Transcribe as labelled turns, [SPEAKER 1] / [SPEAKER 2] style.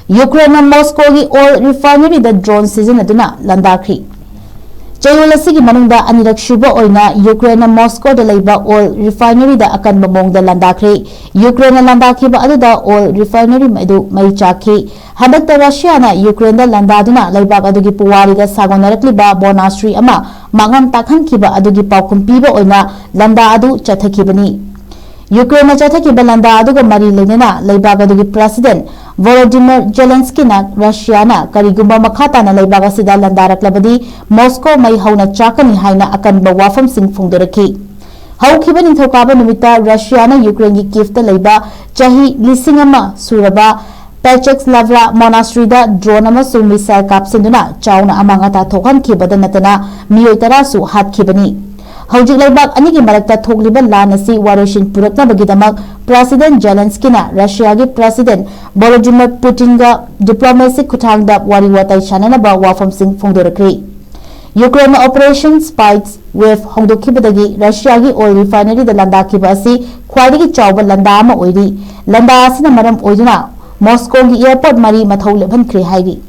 [SPEAKER 1] Ukraine Moscow gi oil refinery da drone season aduna landakri Jayolasi manungda anirak shuba oina Ukraine Moscow da leiba oil refinery da akan mamong da landakri Ukraine landaki ba aduda oil refinery maidu mai chakhi hadak da Russia na Ukraine da landaduna leiba adugi puwari ga sagonarakli ba bonastri ama mangam takhan kiba adugi paukum piba oina landa adu chathakibani Ukraine chathaki balanda aduga mari lenena leiba adugi president Volodymyr Zelensky na Russia na karigumba makhata na leibaga sida landaraklabadi Moscow mai hauna chakani haina akan bawafam sing phungdoraki haukiba ninthaukaba numita Russia na Ukraine gi Kiev ta leiba chahi lisingama suraba Pechexlavra monastery da drone ama su missile kapsinduna chauna amanga ta thokhan khibada natana miyoitara su hat khibani Hojik leibak anigi marakta thokliba lan asi waroshin purakna bagidamak President Zelensky na Russia gi President Volodymyr Putin ga diplomacy kuthangda wari watai chanana ba wafam sing phungdorakri Ukraine operation spikes with hongdokhibadagi Russia gi oil refinery da landakiba asi khwaidagi chawba landa ama oiri landa asina maram oiduna Moscow gi airport mari mathau lebhan khri hairi